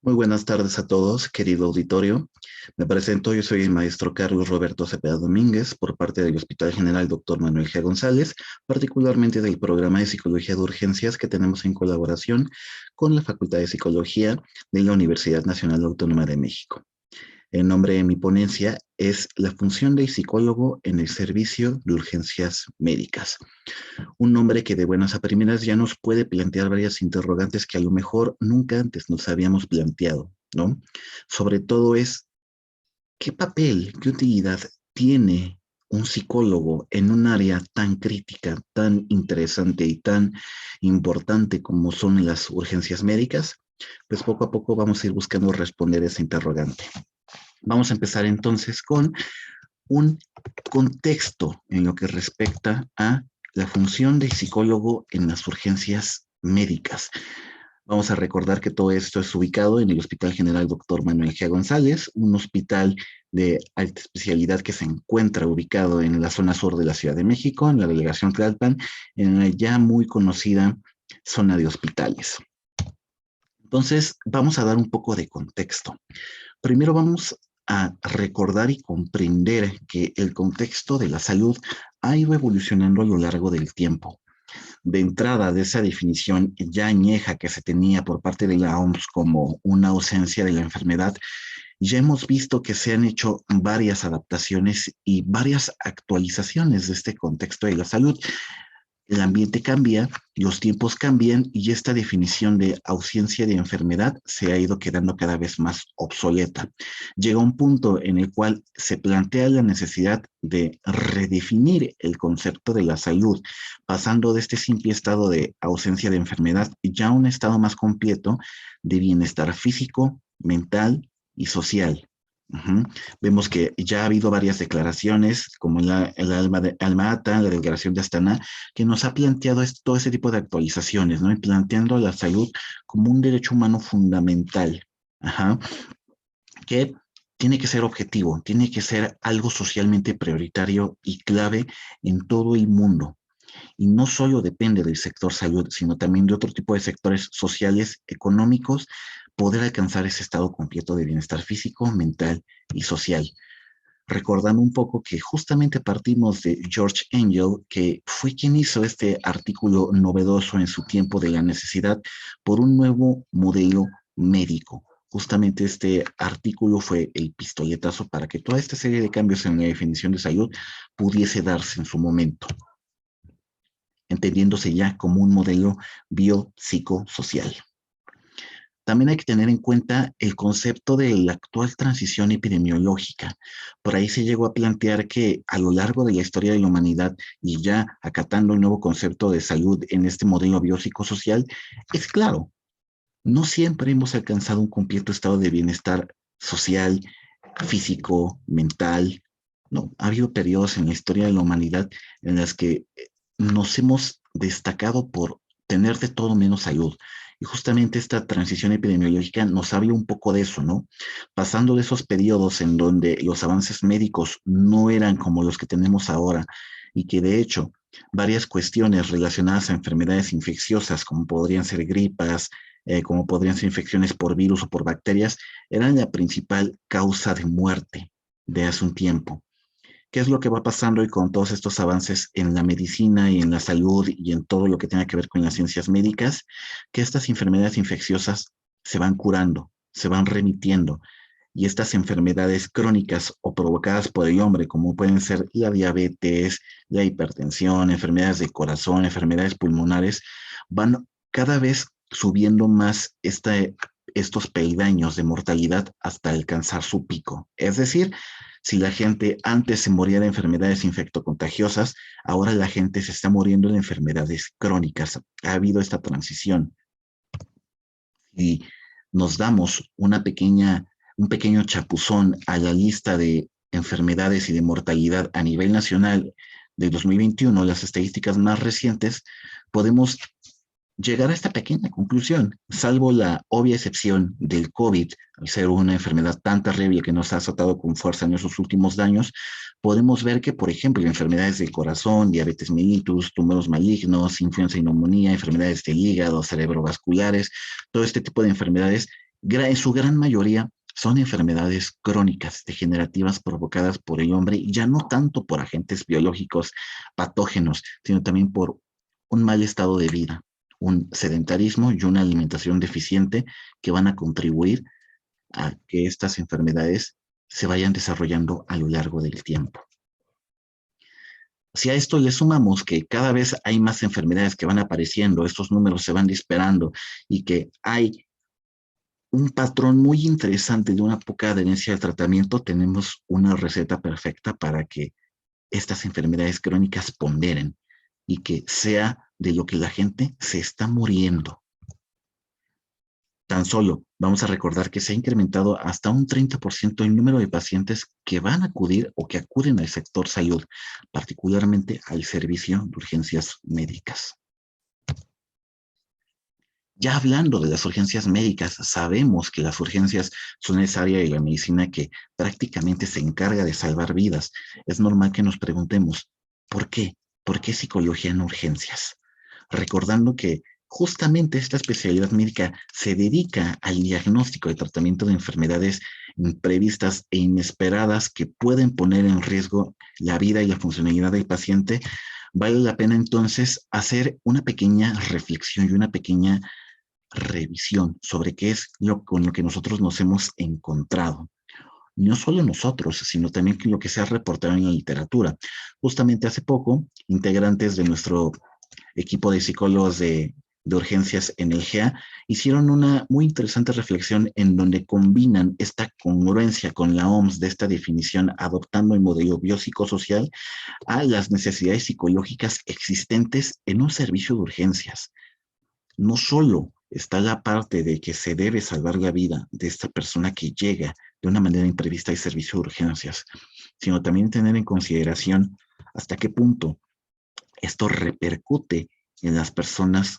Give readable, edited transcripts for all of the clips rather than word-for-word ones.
Muy buenas tardes a todos, querido auditorio. Me presento, yo soy el maestro Carlos Roberto Cepeda Domínguez, por parte del Hospital General Dr. Manuel G. González, particularmente del programa de Psicología de Urgencias que tenemos en colaboración con la Facultad de Psicología de la Universidad Nacional Autónoma de México. El nombre de mi ponencia es La función del psicólogo en el servicio de urgencias médicas. Un nombre que de buenas a primeras ya nos puede plantear varias interrogantes que a lo mejor nunca antes nos habíamos planteado, ¿no? Sobre todo es, ¿qué papel, qué utilidad tiene un psicólogo en un área tan crítica, tan interesante y tan importante como son las urgencias médicas? Pues poco a poco vamos a ir buscando responder esa interrogante. Vamos a empezar entonces con un contexto en lo que respecta a la función del psicólogo en las urgencias médicas. Vamos a recordar que todo esto es ubicado en el Hospital General Dr. Manuel G. González, un hospital de alta especialidad que se encuentra ubicado en la zona sur de la Ciudad de México, en la delegación Tlalpan, en la ya muy conocida zona de hospitales. Entonces, vamos a dar un poco de contexto. Primero vamos a recordar y comprender que el contexto de la salud ha ido evolucionando a lo largo del tiempo. De entrada, de esa definición ya añeja que se tenía por parte de la OMS como una ausencia de la enfermedad, ya hemos visto que se han hecho varias adaptaciones y varias actualizaciones de este contexto de la salud. El ambiente cambia, los tiempos cambian y esta definición de ausencia de enfermedad se ha ido quedando cada vez más obsoleta. Llega un punto en el cual se plantea la necesidad de redefinir el concepto de la salud, pasando de este simple estado de ausencia de enfermedad ya a un estado más completo de bienestar físico, mental y social. Ujú. Vemos que ya ha habido varias declaraciones, como el Alma-Ata, la declaración de Astana, que nos ha planteado todo ese tipo de actualizaciones, ¿no? Y planteando la salud como un derecho humano fundamental, ajá, que tiene que ser objetivo, tiene que ser algo socialmente prioritario y clave en todo el mundo. Y no solo depende del sector salud, sino también de otro tipo de sectores sociales, económicos, poder alcanzar ese estado completo de bienestar físico, mental y social. Recordando un poco que justamente partimos de George Engel, que fue quien hizo este artículo novedoso en su tiempo de la necesidad por un nuevo modelo médico. Justamente este artículo fue el pistoletazo para que toda esta serie de cambios en la definición de salud pudiese darse en su momento, entendiéndose ya como un modelo biopsicosocial. También hay que tener en cuenta el concepto de la actual transición epidemiológica. Por ahí se llegó a plantear que a lo largo de la historia de la humanidad y ya acatando el nuevo concepto de salud en este modelo biopsicosocial, es claro, no siempre hemos alcanzado un completo estado de bienestar social, físico, mental. No, ha habido periodos en la historia de la humanidad en las que nos hemos destacado por tener de todo menos salud. Y justamente esta transición epidemiológica nos habla un poco de eso, ¿no? Pasando de esos periodos en donde los avances médicos no eran como los que tenemos ahora y que de hecho varias cuestiones relacionadas a enfermedades infecciosas, como podrían ser gripas, como podrían ser infecciones por virus o por bacterias, eran la principal causa de muerte de hace un tiempo. ¿Qué es lo que va pasando hoy con todos estos avances en la medicina y en la salud y en todo lo que tenga que ver con las ciencias médicas? Que estas enfermedades infecciosas se van curando, se van remitiendo. Y estas enfermedades crónicas o provocadas por el hombre, como pueden ser la diabetes, la hipertensión, enfermedades de corazón, enfermedades pulmonares, van cada vez subiendo más estos peldaños de mortalidad hasta alcanzar su pico. Es decir, si la gente antes se moría de enfermedades infectocontagiosas, ahora la gente se está muriendo de enfermedades crónicas. Ha habido esta transición. Y nos damos un pequeño chapuzón a la lista de enfermedades y de mortalidad a nivel nacional de 2021, las estadísticas más recientes, podemos llegar a esta pequeña conclusión, salvo la obvia excepción del COVID, al ser una enfermedad tan terrible que nos ha azotado con fuerza en esos últimos años, podemos ver que, por ejemplo, enfermedades del corazón, diabetes mellitus, tumores malignos, influenza y neumonía, enfermedades del hígado, cerebrovasculares, todo este tipo de enfermedades En su gran mayoría son enfermedades crónicas, degenerativas provocadas por el hombre, y ya no tanto por agentes biológicos patógenos, sino también por un mal estado de vida, un sedentarismo y una alimentación deficiente que van a contribuir a que estas enfermedades se vayan desarrollando a lo largo del tiempo. Si a esto le sumamos que cada vez hay más enfermedades que van apareciendo, estos números se van disparando y que hay un patrón muy interesante de una poca adherencia al tratamiento, tenemos una receta perfecta para que estas enfermedades crónicas ponderen y que sea de lo que la gente se está muriendo. Tan solo vamos a recordar que se ha incrementado hasta un 30% el número de pacientes que van a acudir o que acuden al sector salud, particularmente al servicio de urgencias médicas. Ya hablando de las urgencias médicas, sabemos que las urgencias son esa área de la medicina que prácticamente se encarga de salvar vidas. Es normal que nos preguntemos, ¿por qué? ¿Por qué psicología en urgencias? Recordando que justamente esta especialidad médica se dedica al diagnóstico y tratamiento de enfermedades imprevistas e inesperadas que pueden poner en riesgo la vida y la funcionalidad del paciente. Vale la pena entonces hacer una pequeña reflexión y una pequeña revisión sobre qué es con lo que nosotros nos hemos encontrado. No solo nosotros, sino también lo que se ha reportado en la literatura. Justamente hace poco, integrantes de nuestro equipo de psicólogos de urgencias en el GEA hicieron una muy interesante reflexión en donde combinan esta congruencia con la OMS de esta definición, adoptando el modelo biopsicosocial a las necesidades psicológicas existentes en un servicio de urgencias. No solo está la parte de que se debe salvar la vida de esta persona que llega de una manera imprevista al servicio de urgencias, sino también tener en consideración hasta qué punto esto repercute en las personas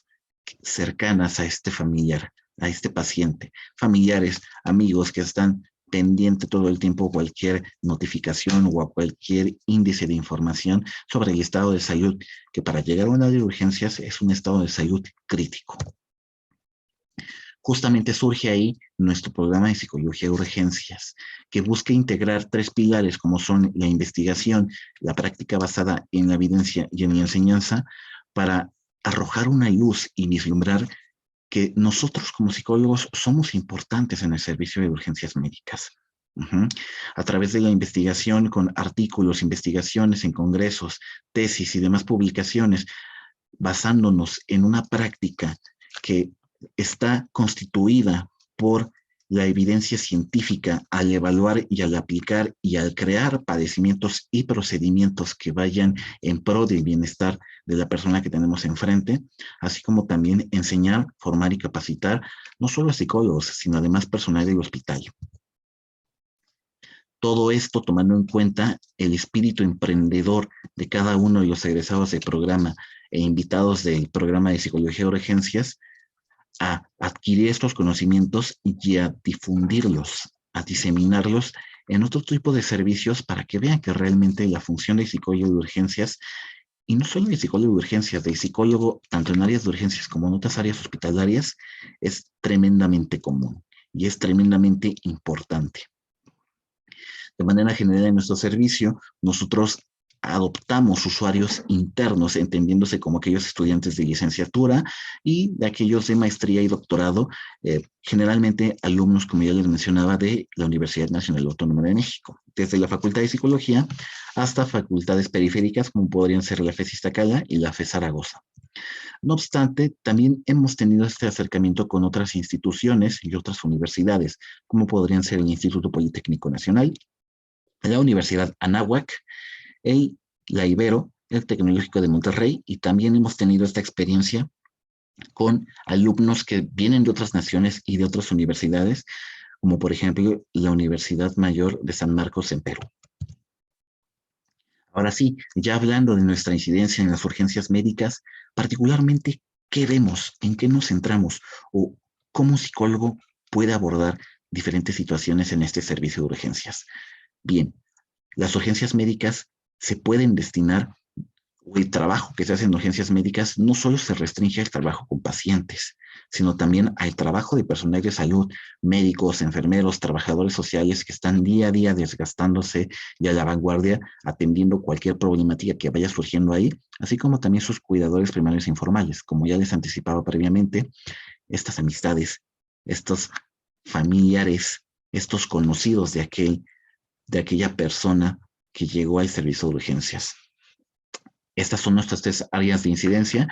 cercanas a este familiar, a este paciente, familiares, amigos que están pendiente todo el tiempo a cualquier notificación o a cualquier índice de información sobre el estado de salud, que para llegar a una área de urgencias es un estado de salud crítico. Justamente surge ahí nuestro programa de psicología de urgencias, que busca integrar 3 pilares como son la investigación, la práctica basada en la evidencia y en la enseñanza, para arrojar una luz y vislumbrar que nosotros como psicólogos somos importantes en el servicio de urgencias médicas. A través de la investigación con artículos, investigaciones en congresos, tesis y demás publicaciones, basándonos en una práctica que está constituida por la evidencia científica al evaluar y al aplicar y al crear padecimientos y procedimientos que vayan en pro del bienestar de la persona que tenemos enfrente, así como también enseñar, formar y capacitar no solo a psicólogos, sino además personal del hospital. Todo esto tomando en cuenta el espíritu emprendedor de cada uno de los egresados del programa e invitados del programa de psicología de urgencias, a adquirir estos conocimientos y a difundirlos, a diseminarlos en otro tipo de servicios para que vean que realmente la función del psicólogo de urgencias, y no solo del psicólogo de urgencias, del psicólogo tanto en áreas de urgencias como en otras áreas hospitalarias, es tremendamente común y es tremendamente importante. De manera general en nuestro servicio, nosotros adoptamos usuarios internos, entendiéndose como aquellos estudiantes de licenciatura y de aquellos de maestría y doctorado, generalmente alumnos, como ya les mencionaba, de la Universidad Nacional Autónoma de México, desde la Facultad de Psicología hasta facultades periféricas, como podrían ser la FES Iztacala y la FES Zaragoza. No obstante, también hemos tenido este acercamiento con otras instituciones y otras universidades, como podrían ser el Instituto Politécnico Nacional, la Universidad Anáhuac, la Ibero, el Tecnológico de Monterrey, y también hemos tenido esta experiencia con alumnos que vienen de otras naciones y de otras universidades, como por ejemplo la Universidad Mayor de San Marcos en Perú. Ahora sí, ya hablando de nuestra incidencia en las urgencias médicas, particularmente, ¿qué vemos? ¿En qué nos centramos? ¿O cómo un psicólogo puede abordar diferentes situaciones en este servicio de urgencias? Bien, las urgencias médicas se pueden destinar, o el trabajo que se hace en urgencias médicas no solo se restringe al trabajo con pacientes, sino también al trabajo de personal de salud, médicos, enfermeros, trabajadores sociales que están día a día desgastándose y a la vanguardia atendiendo cualquier problemática que vaya surgiendo ahí, así como también sus cuidadores primarios e informales. Como ya les anticipaba previamente, estas amistades, estos familiares, estos conocidos de aquella persona que llegó al servicio de urgencias. Estas son nuestras 3 áreas de incidencia,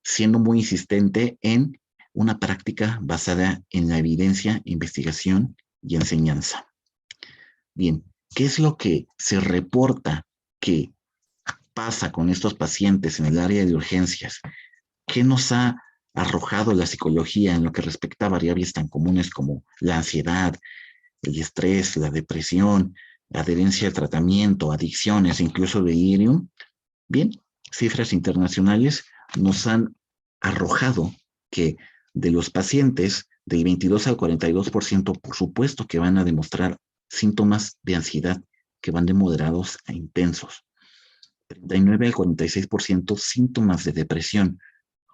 siendo muy insistente en una práctica basada en la evidencia, investigación y enseñanza. Bien, ¿qué es lo que se reporta que pasa con estos pacientes en el área de urgencias? ¿Qué nos ha arrojado la psicología en lo que respecta a variables tan comunes como la ansiedad, el estrés, la depresión, la adherencia al tratamiento, adicciones, incluso delirium? Bien, cifras internacionales nos han arrojado que de los pacientes, del 22 al 42%, por supuesto que van a demostrar síntomas de ansiedad que van de moderados a intensos. 39 al 46% síntomas de depresión.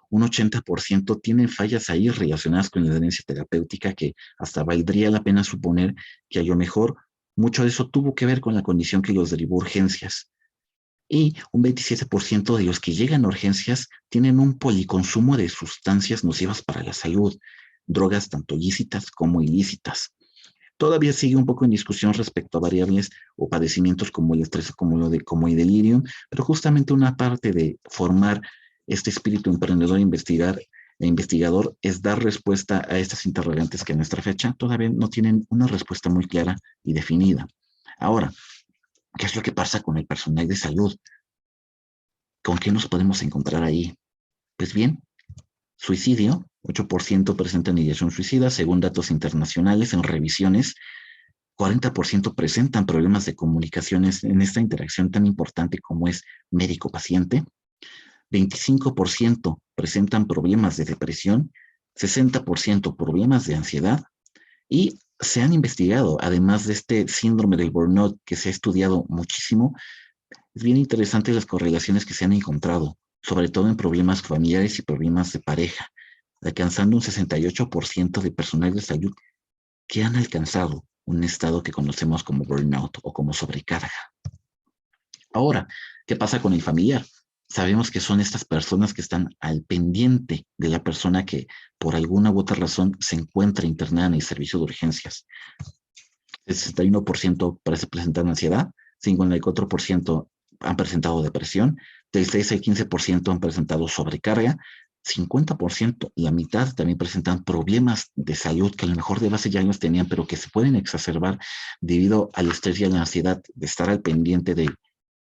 Un 80% tienen fallas ahí relacionadas con la adherencia terapéutica que hasta valdría la pena suponer que a lo mejor mucho de eso tuvo que ver con la condición que los derivó a urgencias. Y un 27% de los que llegan a urgencias tienen un policonsumo de sustancias nocivas para la salud, drogas tanto lícitas como ilícitas. Todavía sigue un poco en discusión respecto a variables o padecimientos como el estrés, como el delirium, pero justamente una parte de formar este espíritu emprendedor e investigador es dar respuesta a estas interrogantes que a nuestra fecha todavía no tienen una respuesta muy clara y definida. Ahora, ¿qué es lo que pasa con el personal de salud? ¿Con qué nos podemos encontrar ahí? Pues bien, suicidio, 8% presentan ideación suicida, según datos internacionales en revisiones. 40% presentan problemas de comunicaciones en esta interacción tan importante como es médico-paciente. 25% presentan problemas de depresión, 60% problemas de ansiedad, y se han investigado, además de este síndrome del burnout que se ha estudiado muchísimo, es bien interesante las correlaciones que se han encontrado, sobre todo en problemas familiares y problemas de pareja, alcanzando un 68% de personal de salud que han alcanzado un estado que conocemos como burnout o como sobrecarga. Ahora, ¿qué pasa con el familiar? Sabemos que son estas personas que están al pendiente de la persona que por alguna u otra razón se encuentra internada en el servicio de urgencias. El 61% parece presentar ansiedad, 54% han presentado depresión, del 6 al 15% han presentado sobrecarga, 50%, la mitad también presentan problemas de salud que a lo mejor de base ya los tenían, pero que se pueden exacerbar debido al estrés y a la ansiedad de estar al pendiente de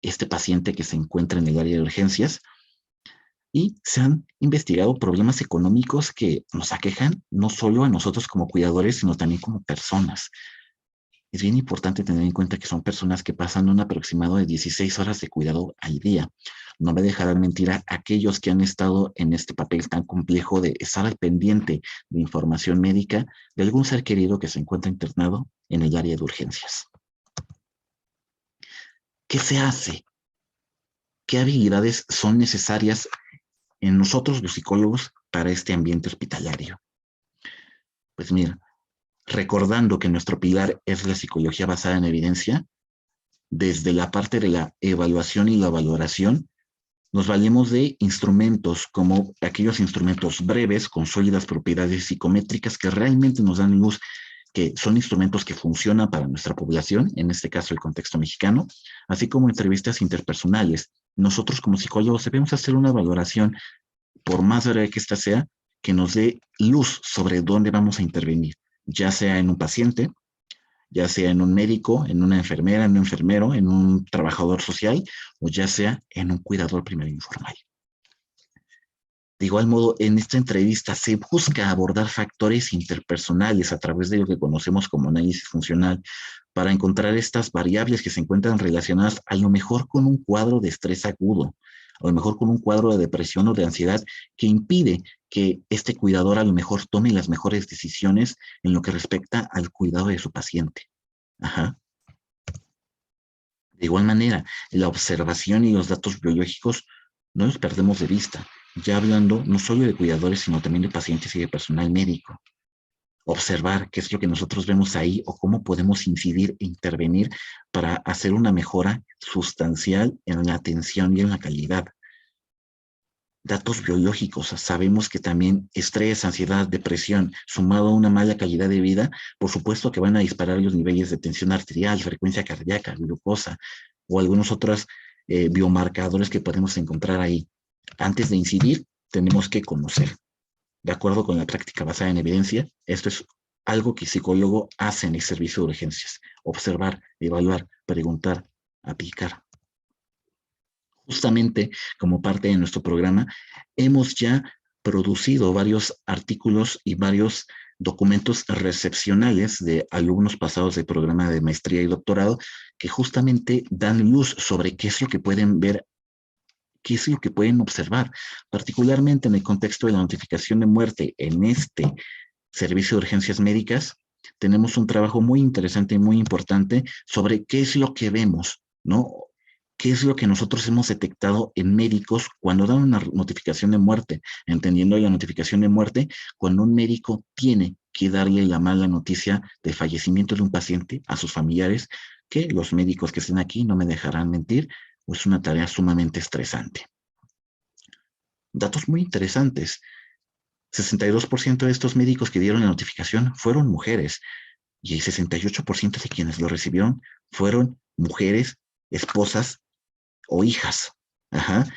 este paciente que se encuentra en el área de urgencias. Y se han investigado problemas económicos que nos aquejan no solo a nosotros como cuidadores, sino también como personas. Es bien importante tener en cuenta que son personas que pasan un aproximado de 16 horas de cuidado al día. No me dejarán mentir a aquellos que han estado en este papel tan complejo de estar al pendiente de información médica de algún ser querido que se encuentra internado en el área de urgencias. ¿Qué se hace? ¿Qué habilidades son necesarias en nosotros los psicólogos para este ambiente hospitalario? Pues mira, recordando que nuestro pilar es la psicología basada en evidencia, desde la parte de la evaluación y la valoración, nos valemos de instrumentos como aquellos instrumentos breves con sólidas propiedades psicométricas que realmente nos dan luz, que son instrumentos que funcionan para nuestra población, en este caso el contexto mexicano, así como entrevistas interpersonales. Nosotros como psicólogos debemos hacer una valoración, por más breve que ésta sea, que nos dé luz sobre dónde vamos a intervenir, ya sea en un paciente, ya sea en un médico, en una enfermera, en un enfermero, en un trabajador social, o ya sea en un cuidador primario informal. De igual modo, en esta entrevista se busca abordar factores interpersonales a través de lo que conocemos como análisis funcional para encontrar estas variables que se encuentran relacionadas a lo mejor con un cuadro de estrés agudo, a lo mejor con un cuadro de depresión o de ansiedad que impide que este cuidador a lo mejor tome las mejores decisiones en lo que respecta al cuidado de su paciente. Ajá. De igual manera, la observación y los datos biológicos no los perdemos de vista. ya hablando no solo de cuidadores, sino también de pacientes y de personal médico. Observar qué es lo que nosotros vemos ahí o cómo podemos incidir e intervenir para hacer una mejora sustancial en la atención y en la calidad. Datos biológicos, sabemos que también estrés, ansiedad, depresión, sumado a una mala calidad de vida, por supuesto que van a disparar los niveles de tensión arterial, frecuencia cardíaca, glucosa o algunos otros biomarcadores que podemos encontrar ahí. Antes de incidir, tenemos que conocer. De acuerdo con la práctica basada en evidencia, esto es algo que el psicólogo hace en el servicio de urgencias. Observar, evaluar, preguntar, aplicar. Justamente como parte de nuestro programa, hemos ya producido varios artículos y varios documentos recepcionales de alumnos pasados del programa de maestría y doctorado que justamente dan luz sobre qué es lo que pueden ver, qué es lo que pueden observar, particularmente en el contexto de la notificación de muerte en este servicio de urgencias médicas. Tenemos un trabajo muy interesante y muy importante sobre qué es lo que vemos, ¿no? ¿Qué es lo que nosotros hemos detectado en médicos cuando dan una notificación de muerte? Entendiendo la notificación de muerte, cuando un médico tiene que darle la mala noticia de fallecimiento de un paciente a sus familiares, que los médicos que estén aquí no me dejarán mentir, es una tarea sumamente estresante. Datos muy interesantes. 62% de estos médicos que dieron la notificación fueron mujeres y el 68% de quienes lo recibieron fueron mujeres, esposas o hijas. Ajá.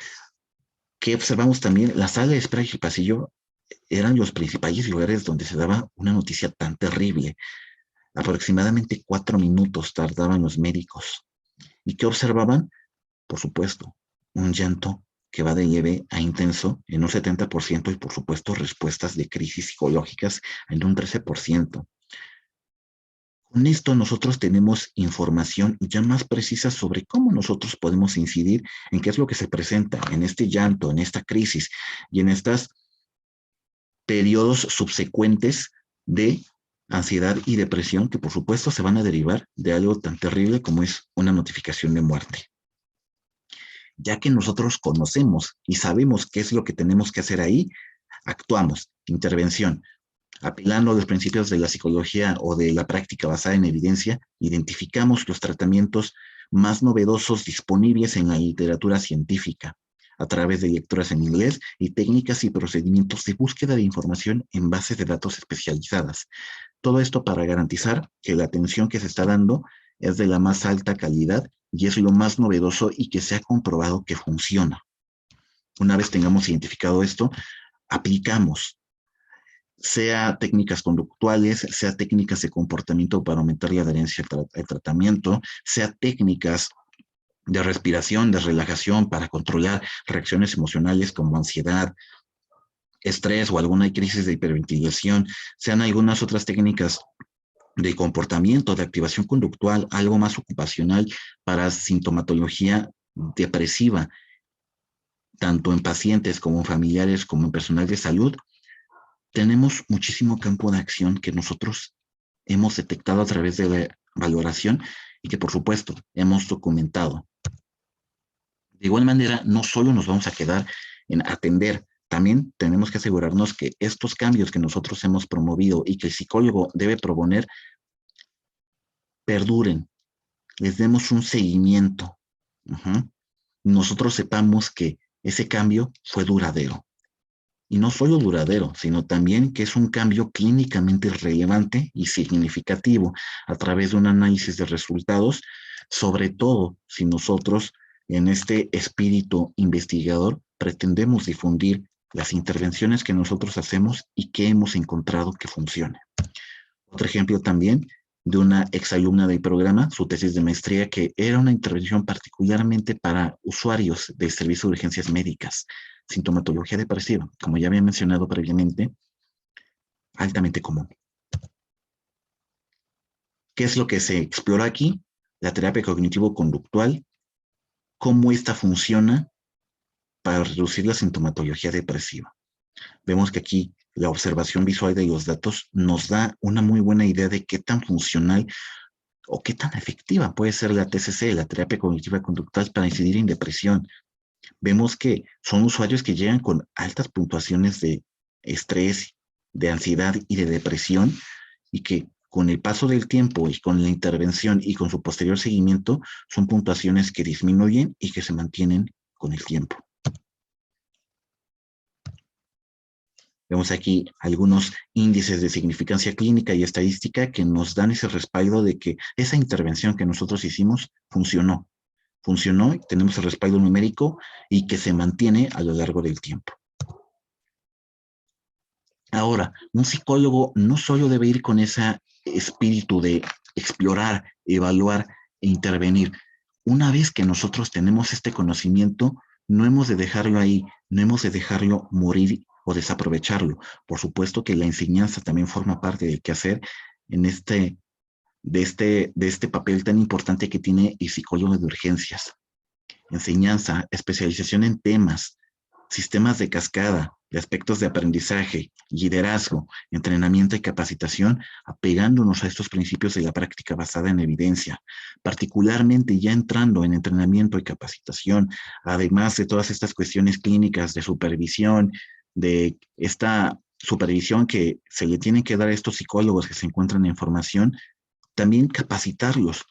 ¿Qué observamos también? La sala de espera y el pasillo eran los principales lugares donde se daba una noticia tan terrible. Aproximadamente 4 minutos tardaban los médicos. ¿Y qué observaban? Por supuesto, un llanto que va de leve a intenso en un 70% y por supuesto respuestas de crisis psicológicas en un 13%. Con esto nosotros tenemos información ya más precisa sobre cómo nosotros podemos incidir en qué es lo que se presenta en este llanto, en esta crisis y en estos periodos subsecuentes de ansiedad y depresión que por supuesto se van a derivar de algo tan terrible como es una notificación de muerte. Ya que nosotros conocemos y sabemos qué es lo que tenemos que hacer ahí, actuamos, intervención, apelando a los principios de la psicología o de la práctica basada en evidencia, identificamos los tratamientos más novedosos disponibles en la literatura científica a través de lecturas en inglés y técnicas y procedimientos de búsqueda de información en bases de datos especializadas. Todo esto para garantizar que la atención que se está dando es de la más alta calidad y es lo más novedoso y que se ha comprobado que funciona. Una vez tengamos identificado esto, aplicamos, sea técnicas conductuales, sea técnicas de comportamiento para aumentar la adherencia al tratamiento, sea técnicas de respiración, de relajación para controlar reacciones emocionales como ansiedad, estrés o alguna crisis de hiperventilación, sean algunas otras técnicas de comportamiento, de activación conductual, algo más ocupacional para sintomatología depresiva, tanto en pacientes como en familiares, como en personal de salud. Tenemos muchísimo campo de acción que nosotros hemos detectado a través de la valoración y que por supuesto hemos documentado. De igual manera, no solo nos vamos a quedar en atender, también tenemos que asegurarnos que estos cambios que nosotros hemos promovido y que el psicólogo debe proponer perduren, les demos un seguimiento. Nosotros sepamos que ese cambio fue duradero. Y no solo duradero, sino también que es un cambio clínicamente relevante y significativo a través de un análisis de resultados, sobre todo si nosotros en este espíritu investigador pretendemos difundir las intervenciones que nosotros hacemos y que hemos encontrado que funcionan. Otro ejemplo también de una exalumna del programa, su tesis de maestría, que era una intervención particularmente para usuarios del servicio de urgencias médicas, sintomatología depresiva, como ya había mencionado previamente, altamente común. ¿Qué es lo que se explora aquí? La terapia cognitivo-conductual, cómo esta funciona para reducir la sintomatología depresiva. Vemos que aquí la observación visual de los datos nos da una muy buena idea de qué tan funcional o qué tan efectiva puede ser la TCC, la terapia cognitiva conductual, para incidir en depresión. Vemos que son usuarios que llegan con altas puntuaciones de estrés, de ansiedad y de depresión, y que con el paso del tiempo y con la intervención y con su posterior seguimiento son puntuaciones que disminuyen y que se mantienen con el tiempo. Vemos aquí algunos índices de significancia clínica y estadística que nos dan ese respaldo de que esa intervención que nosotros hicimos funcionó. Funcionó, tenemos el respaldo numérico y que se mantiene a lo largo del tiempo. Ahora, un psicólogo no solo debe ir con ese espíritu de explorar, evaluar e intervenir. Una vez que nosotros tenemos este conocimiento, no hemos de dejarlo ahí, no hemos de dejarlo morir o desaprovecharlo. Por supuesto que la enseñanza también forma parte del quehacer en de este papel tan importante que tiene el psicólogo de urgencias. Enseñanza, especialización en temas, sistemas de cascada, de aspectos de aprendizaje, liderazgo, entrenamiento y capacitación, apegándonos a estos principios de la práctica basada en evidencia, particularmente ya entrando en entrenamiento y capacitación, además de todas estas cuestiones clínicas de supervisión, de esta supervisión que se le tienen que dar a estos psicólogos que se encuentran en formación, también capacitarlos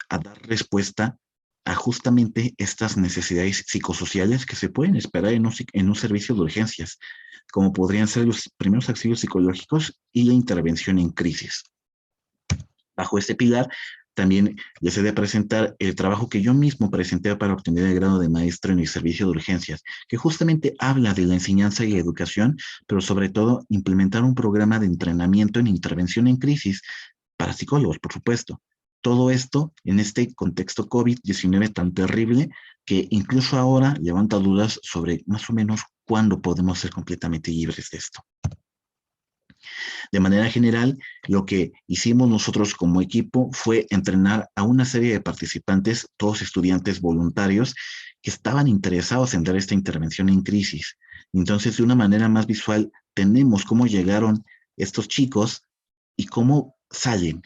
a dar respuesta a justamente estas necesidades psicosociales que se pueden esperar en un servicio de urgencias, como podrían ser los primeros auxilios psicológicos y la intervención en crisis. Bajo este pilar, también les he de presentar el trabajo que yo mismo presenté para obtener el grado de maestro en el servicio de urgencias, que justamente habla de la enseñanza y la educación, pero sobre todo implementar un programa de entrenamiento en intervención en crisis para psicólogos, por supuesto. Todo esto en este contexto COVID-19 tan terrible que incluso ahora levanta dudas sobre más o menos cuándo podemos ser completamente libres de esto. De manera general, lo que hicimos nosotros como equipo fue entrenar a una serie de participantes, todos estudiantes voluntarios, que estaban interesados en dar esta intervención en crisis. Entonces, de una manera más visual, tenemos cómo llegaron estos chicos y cómo salen,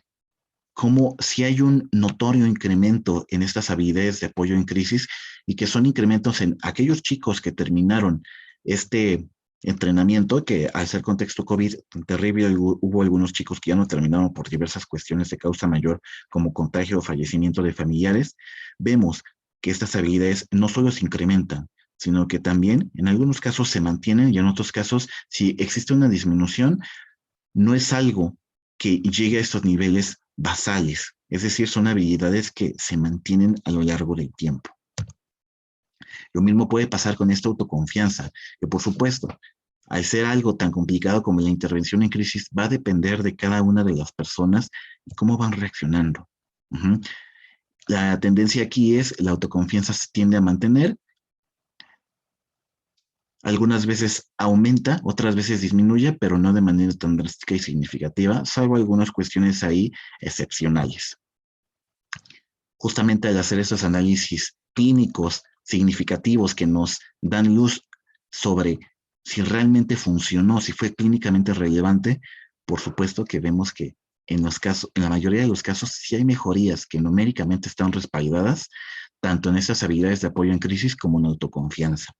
como si hay un notorio incremento en estas habilidades de apoyo en crisis y que son incrementos en aquellos chicos que terminaron este entrenamiento, que al ser contexto COVID terrible, hubo algunos chicos que ya no terminaron por diversas cuestiones de causa mayor, como contagio o fallecimiento de familiares. Vemos que estas habilidades no solo se incrementan, sino que también en algunos casos se mantienen y en otros casos, si existe una disminución, no es algo que llegue a estos niveles basales, es decir, son habilidades que se mantienen a lo largo del tiempo. Lo mismo puede pasar con esta autoconfianza, que por supuesto, al ser algo tan complicado como la intervención en crisis, va a depender de cada una de las personas y cómo van reaccionando. La tendencia aquí es la autoconfianza se tiende a mantener, algunas veces aumenta, otras veces disminuye, pero no de manera tan drástica y significativa, salvo algunas cuestiones ahí excepcionales. Justamente al hacer estos análisis clínicos significativos que nos dan luz sobre si realmente funcionó, si fue clínicamente relevante, por supuesto que vemos que en la mayoría de los casos sí hay mejorías que numéricamente están respaldadas, tanto en esas habilidades de apoyo en crisis como en autoconfianza.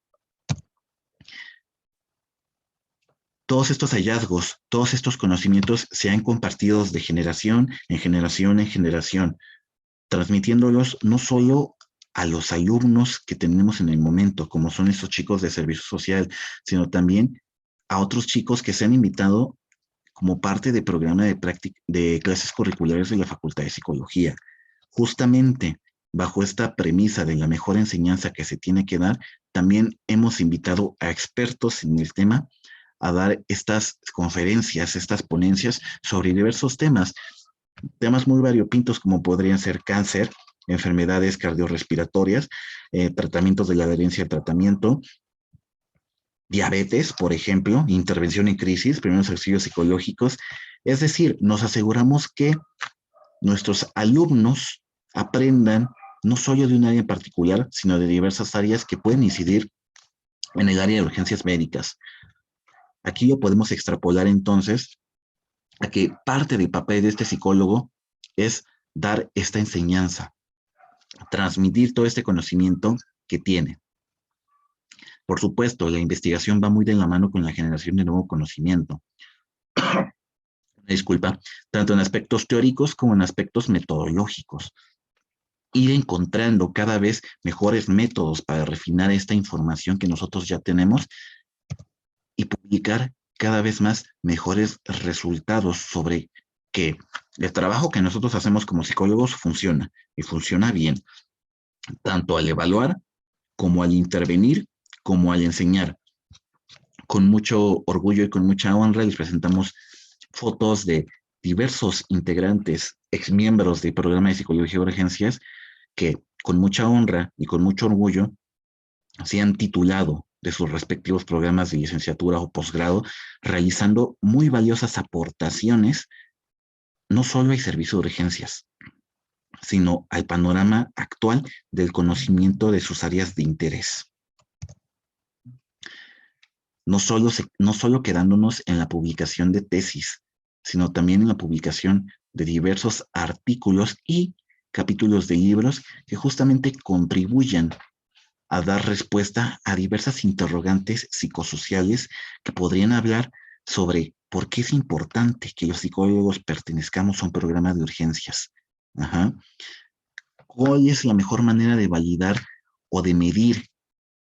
Todos estos hallazgos, todos estos conocimientos se han compartido de generación en generación en generación, transmitiéndolos no solo a los alumnos que tenemos en el momento, como son estos chicos de servicio social, sino también a otros chicos que se han invitado como parte del programa de clases curriculares de la Facultad de Psicología. Justamente bajo esta premisa de la mejor enseñanza que se tiene que dar, también hemos invitado a expertos en el tema a dar estas conferencias, estas ponencias sobre diversos temas muy variopintos como podrían ser cáncer, enfermedades cardiorrespiratorias, tratamientos de la adherencia al tratamiento, diabetes, por ejemplo, intervención en crisis, primeros auxilios psicológicos. Es decir, nos aseguramos que nuestros alumnos aprendan no solo de un área en particular, sino de diversas áreas que pueden incidir en el área de urgencias médicas. Aquí lo podemos extrapolar entonces a que parte del papel de este psicólogo es dar esta enseñanza, transmitir todo este conocimiento que tiene. Por supuesto, la investigación va muy de la mano con la generación de nuevo conocimiento. Disculpa, tanto en aspectos teóricos como en aspectos metodológicos. Ir encontrando cada vez mejores métodos para refinar esta información que nosotros ya tenemos y publicar cada vez más mejores resultados sobre que el trabajo que nosotros hacemos como psicólogos funciona y funciona bien, tanto al evaluar como al intervenir, como al enseñar. Con mucho orgullo y con mucha honra les presentamos fotos de diversos integrantes, exmiembros del programa de psicología de urgencias, que con mucha honra y con mucho orgullo se han titulado de sus respectivos programas de licenciatura o posgrado, realizando muy valiosas aportaciones, no solo al servicio de urgencias, sino al panorama actual del conocimiento de sus áreas de interés. No solo quedándonos en la publicación de tesis, sino también en la publicación de diversos artículos y capítulos de libros que justamente contribuyan a dar respuesta a diversas interrogantes psicosociales que podrían hablar sobre por qué es importante que los psicólogos pertenezcamos a un programa de urgencias. Ajá. ¿Cuál es la mejor manera de validar o de medir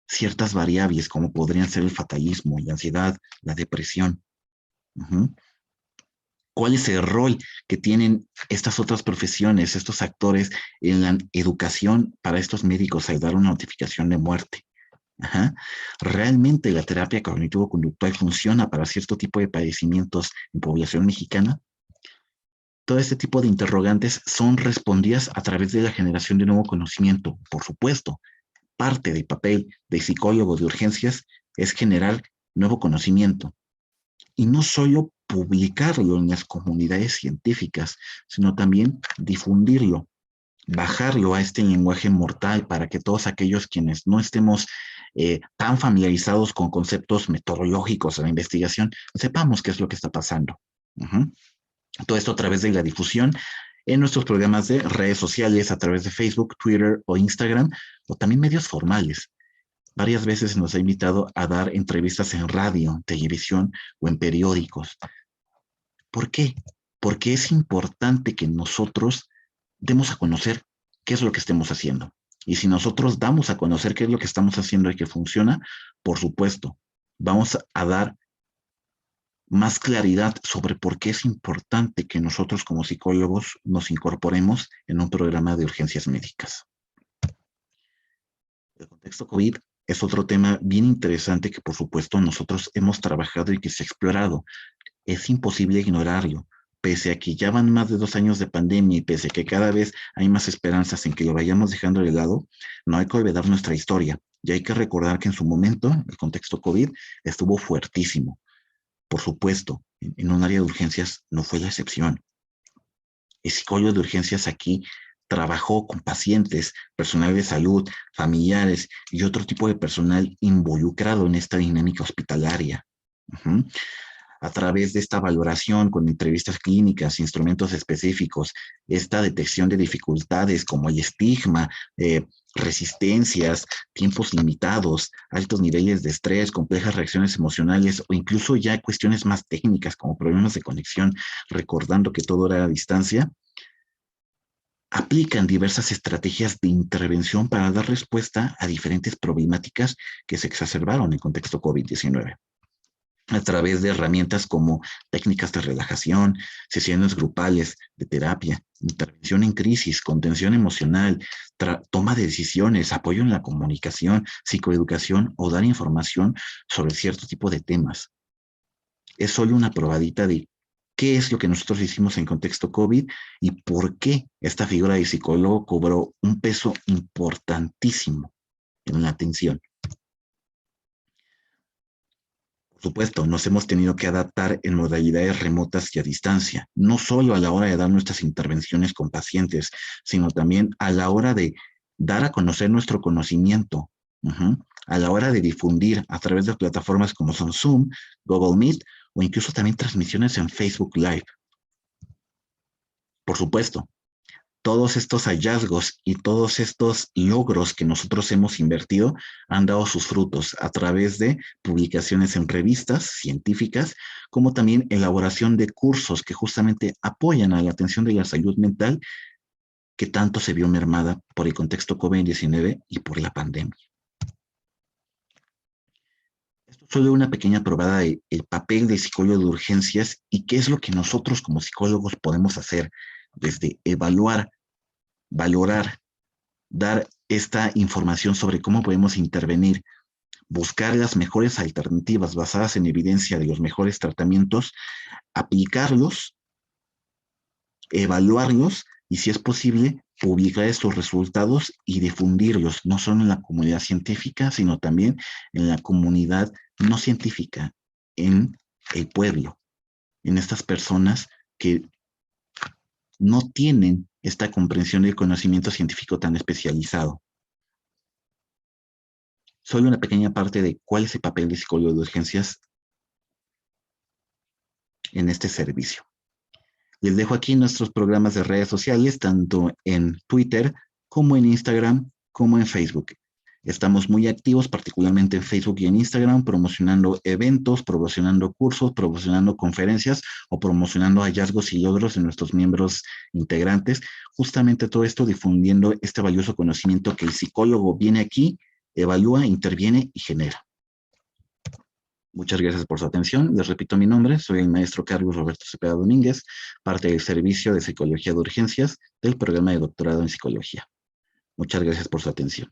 ciertas variables como podrían ser el fatalismo, la ansiedad, la depresión? Uh-huh. ¿Cuál es el rol que tienen estas otras profesiones, estos actores en la educación para estos médicos al dar una notificación de muerte? Ajá. ¿Realmente la terapia cognitivo-conductual funciona para cierto tipo de padecimientos en población mexicana? Todo este tipo de interrogantes son respondidas a través de la generación de nuevo conocimiento. Por supuesto, parte del papel de psicólogo de urgencias es generar nuevo conocimiento y no solo publicarlo en las comunidades científicas, sino también difundirlo, bajarlo a este lenguaje mortal para que todos aquellos quienes no estemos tan familiarizados con conceptos metodológicos de la investigación, sepamos qué es lo que está pasando. Uh-huh. Todo esto a través de la difusión en nuestros programas de redes sociales, a través de Facebook, Twitter o Instagram, o también medios formales. Varias veces nos ha invitado a dar entrevistas en radio, televisión o en periódicos. ¿Por qué? Porque es importante que nosotros demos a conocer qué es lo que estemos haciendo. Y si nosotros damos a conocer qué es lo que estamos haciendo y que funciona, por supuesto, vamos a dar más claridad sobre por qué es importante que nosotros como psicólogos nos incorporemos en un programa de urgencias médicas. El contexto COVID es otro tema bien interesante que por supuesto nosotros hemos trabajado y que se ha explorado. Es imposible ignorarlo, pese a que ya van más de 2 años de pandemia y pese a que cada vez hay más esperanzas en que lo vayamos dejando de lado, no hay que olvidar nuestra historia. Y hay que recordar que en su momento el contexto COVID estuvo fuertísimo. Por supuesto, en un área de urgencias no fue la excepción. El psicólogo de urgencias aquí trabajó con pacientes, personal de salud, familiares y otro tipo de personal involucrado en esta dinámica hospitalaria. Uh-huh. A través de esta valoración con entrevistas clínicas, instrumentos específicos, esta detección de dificultades como el estigma, resistencias, tiempos limitados, altos niveles de estrés, complejas reacciones emocionales o incluso ya cuestiones más técnicas como problemas de conexión, recordando que todo era a distancia, aplican diversas estrategias de intervención para dar respuesta a diferentes problemáticas que se exacerbaron en el contexto COVID-19. A través de herramientas como técnicas de relajación, sesiones grupales de terapia, intervención en crisis, contención emocional, toma de decisiones, apoyo en la comunicación, psicoeducación o dar información sobre cierto tipo de temas. Es solo una probadita de qué es lo que nosotros hicimos en contexto COVID y por qué esta figura de psicólogo cobró un peso importantísimo en la atención. Por supuesto, nos hemos tenido que adaptar en modalidades remotas y a distancia, no solo a la hora de dar nuestras intervenciones con pacientes, sino también a la hora de dar a conocer nuestro conocimiento, a la hora de difundir a través de plataformas como son Zoom, Google Meet o incluso también transmisiones en Facebook Live. Por supuesto, todos estos hallazgos y todos estos logros que nosotros hemos invertido han dado sus frutos a través de publicaciones en revistas científicas, como también elaboración de cursos que justamente apoyan a la atención de la salud mental que tanto se vio mermada por el contexto COVID-19 y por la pandemia. Esto es solo una pequeña probada del papel de psicólogo de urgencias y qué es lo que nosotros como psicólogos podemos hacer desde evaluar, valorar, dar esta información sobre cómo podemos intervenir, buscar las mejores alternativas basadas en evidencia de los mejores tratamientos, aplicarlos, evaluarlos y, si es posible, publicar estos resultados y difundirlos, no solo en la comunidad científica, sino también en la comunidad no científica, en el pueblo, en estas personas que no tienen esta comprensión del conocimiento científico tan especializado. Solo una pequeña parte de cuál es el papel de psicólogo de urgencias en este servicio. Les dejo aquí nuestros programas de redes sociales, tanto en Twitter como en Instagram, como en Facebook. Estamos muy activos, particularmente en Facebook y en Instagram, promocionando eventos, promocionando cursos, promocionando conferencias o promocionando hallazgos y logros de nuestros miembros integrantes. Justamente todo esto difundiendo este valioso conocimiento que el psicólogo viene aquí, evalúa, interviene y genera. Muchas gracias por su atención. Les repito mi nombre, soy el maestro Carlos Roberto Cepeda Domínguez, parte del Servicio de Psicología de Urgencias del programa de doctorado en Psicología. Muchas gracias por su atención.